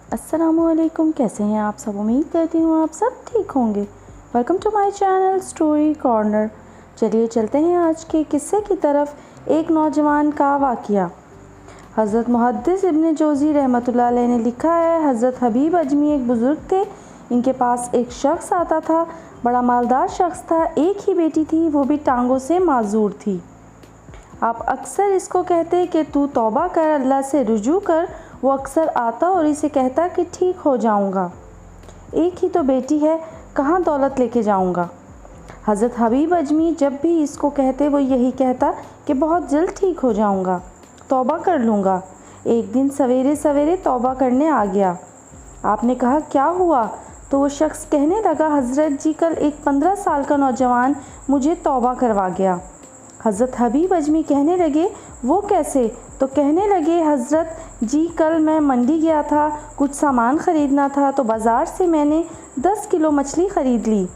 अस्सलामुअलैकुम, कैसे हैं आप सब। उम्मीद करती हूँ आप सब ठीक होंगे। Welcome to my channel story corner. चलिए चलते हैं आज के किस्से की तरफ। एक नौजवान का वाक़या। हज़रत मुहद्दिस इब्न जोज़ी रहमतुल्लाह अलैह ने लिखा है, हज़रत हबीब अजमी एक बुज़ुर्ग थे। इनके पास एक शख्स आता था, बड़ा मालदार शख्स था। एक ही बेटी थी, वो भी टांगों से माजूर थी। आप अक्सर इसको कहते कि तू तौबा कर, अल्लाह से रुजू कर। वो अक्सर आता और इसे कहता कि ठीक हो जाऊंगा, एक ही तो बेटी है, कहाँ दौलत लेके जाऊंगा। हज़रत हबीब अजमी जब भी इसको कहते वो यही कहता कि बहुत जल्द ठीक हो जाऊंगा, तौबा कर लूँगा। एक दिन सवेरे सवेरे तौबा करने आ गया। आपने कहा क्या हुआ? तो वो शख्स कहने लगा, हज़रत जी कल एक 15 साल का नौजवान मुझे तौबा करवा गया। हज़रत हबीब अजमी कहने लगे वो कैसे? तो कहने लगे, हज़रत जी कल मैं मंडी गया था, कुछ सामान ख़रीदना था, तो बाज़ार से मैंने 10 किलो मछली ख़रीद ली।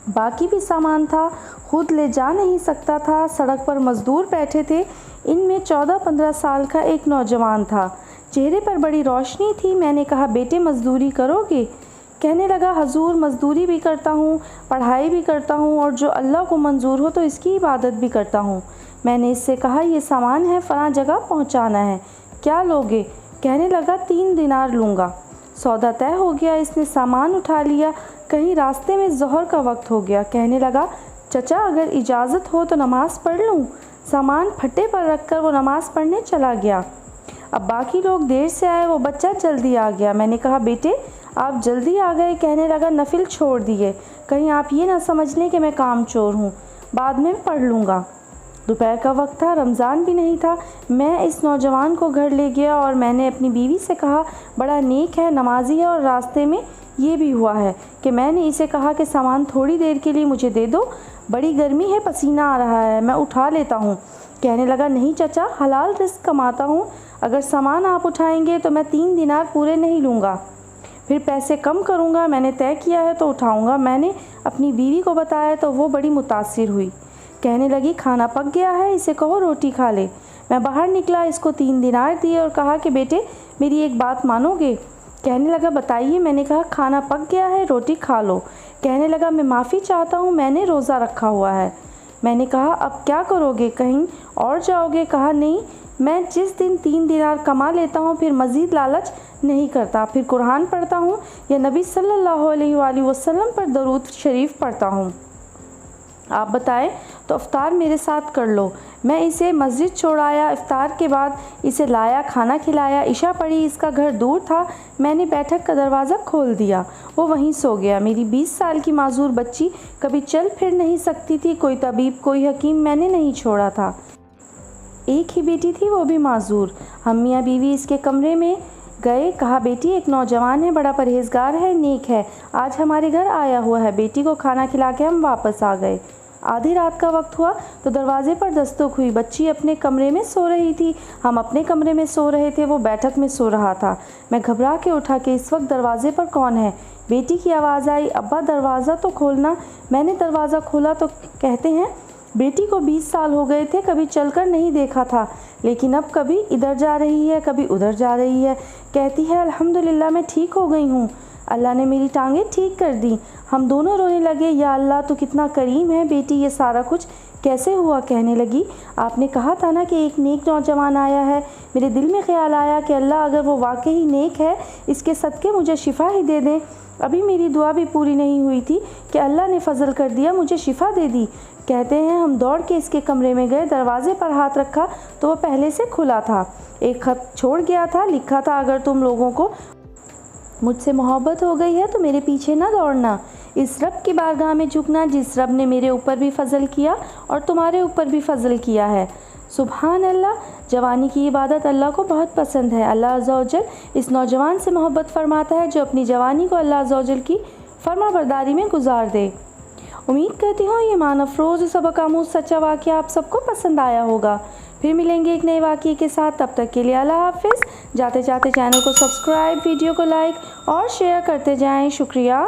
बाकी भी सामान था, खुद ले जा नहीं सकता था। सड़क पर मज़दूर बैठे थे, इनमें 14-15 साल का एक नौजवान था। चेहरे पर बड़ी रोशनी थी। मैंने कहा बेटे मज़दूरी करोगे? कहने लगा, हजूर मज़दूरी भी करता हूँ, पढ़ाई भी करता हूँ, और जो अल्लाह को मंजूर हो तो इसकी इबादत भी करता हूँ। मैंने इससे कहा ये सामान है, फ़लाँ जगह पहुँचाना है, क्या लोगे? कहने लगा 3 दिनार लूँगा। सौदा तय हो गया। इसने सामान उठा लिया। कहीं रास्ते में ज़ोहर का वक्त हो गया। कहने लगा, चचा अगर इजाज़त हो तो नमाज़ पढ़ लूँ। सामान फट्टे पर रख कर वो नमाज़ पढ़ने चला गया। अब बाकी लोग देर से आए, वो बच्चा जल्दी आ गया। मैंने कहा बेटे आप जल्दी आ गए। कहने लगा नफिल छोड़ दिए, कहीं आप ये ना समझ लें कि मैं काम चोर हूँ, बाद में पढ़ लूँगा। दोपहर का वक्त था, रमज़ान भी नहीं था। मैं इस नौजवान को घर ले गया और मैंने अपनी बीवी से कहा बड़ा नेक है, नमाजी है। और रास्ते में ये भी हुआ है कि मैंने इसे कहा कि सामान थोड़ी देर के लिए मुझे दे दो, बड़ी गर्मी है, पसीना आ रहा है, मैं उठा लेता हूँ। कहने लगा नहीं चचा, हलाल रिस्क कमाता हूँ, अगर सामान आप उठाएंगे तो मैं 3 दिनार पूरे नहीं लूँगा, फिर पैसे कम करूँगा। मैंने तय किया है तो उठाऊँगा। मैंने अपनी बीवी को बताया तो वो बड़ी मुतासिर हुई। कहने लगी खाना पक गया है, इसे कहो रोटी खा ले। मैं बाहर निकला, इसको 3 दिनार दिए और कहा कि बेटे मेरी एक बात मानोगे? कहने लगा बताइए। मैंने कहा खाना पक गया है, रोटी खा लो। कहने लगा मैं माफ़ी चाहता हूँ, मैंने रोज़ा रखा हुआ है। मैंने कहा अब क्या करोगे, कहीं और जाओगे? कहा नहीं, मैं जिस दिन 3 दिनार कमा लेता हूँ फिर मज़ीद लालच नहीं करता, फिर कुरान पढ़ता हूँ या नबी सल्लल्लाहु अलैहि वसल्लम पर दरूद शरीफ पढ़ता हूँ। आप बताएं तो इफ्तार मेरे साथ कर लो। मैं इसे मस्जिद छोड़ाया, इफ्तार के बाद इसे लाया, खाना खिलाया, इशा पढ़ी। इसका घर दूर था, मैंने बैठक का दरवाज़ा खोल दिया, वो वहीं सो गया। मेरी 20 साल की माजूर बच्ची कभी चल फिर नहीं सकती थी, कोई तबीब कोई हकीम मैंने नहीं छोड़ा था। एक ही बेटी थी, वो भी माजूर। हम मियाँ बीवी इसके कमरे में गए। कहा बेटी एक नौजवान है, बड़ा परहेजगार है, नेक है, आज हमारे घर आया हुआ है। बेटी को खाना खिला के हम वापस आ गए। आधी रात का वक्त हुआ तो दरवाज़े पर दस्तक हुई। बच्ची अपने कमरे में सो रही थी, हम अपने कमरे में सो रहे थे, वो बैठक में सो रहा था। मैं घबरा के उठा कि इस वक्त दरवाज़े पर कौन है। बेटी की आवाज़ आई, अब्बा दरवाज़ा तो खोलना। मैंने दरवाज़ा खोला तो कहते हैं बेटी को 20 साल हो गए थे, कभी चलकर नहीं देखा था, लेकिन अब कभी इधर जा रही है, कभी उधर जा रही है। कहती है अल्हम्दुलिल्लाह मैं ठीक हो गई हूँ, अल्लाह ने मेरी टांगें ठीक कर दी। हम दोनों रोने लगे, या अल्लाह तू कितना करीम है, बेटी ये सारा कुछ कैसे हुआ? कहने लगी आपने कहा था ना कि एक नेक नौजवान आया है। मेरे दिल में ख्याल आया कि अल्लाह अगर वो वाकई नेक है, इसके सदक़े मुझे शिफा ही दे दें। अभी मेरी दुआ भी पूरी नहीं हुई थी कि अल्लाह ने फजल कर दिया, मुझे शिफा दे दी। कहते हैं हम दौड़ के इसके कमरे में गए, दरवाजे पर हाथ रखा तो वो पहले से खुला था। एक खत छोड़ गया था, लिखा था अगर तुम लोगों को मुझसे मोहब्बत हो गई है तो मेरे पीछे ना दौड़ना, इस रब की बारगाह में झुकना जिस रब ने मेरे ऊपर भी फजल किया और तुम्हारे ऊपर भी फजल किया है। सुभान अल्लाह, जवानी की इबादत अल्लाह को बहुत पसंद है। अल्लाह अज़्ज़ा वजल इस नौजवान से मोहब्बत फरमाता है जो अपनी जवानी को अल्लाह अज़्ज़ा वजल की फर्मा बरदारी में गुजार दे। उम्मीद करती हूँ ये मान अफरोज़ सबक आमूज़ सच्चा वाक़या आप सबको पसंद आया होगा। फिर मिलेंगे एक नए वाक़ये के साथ, तब तक के लिए अल्लाह हाफ़िज़। जाते जाते चैनल को सब्सक्राइब, वीडियो को लाइक और शेयर करते जाएं। शुक्रिया।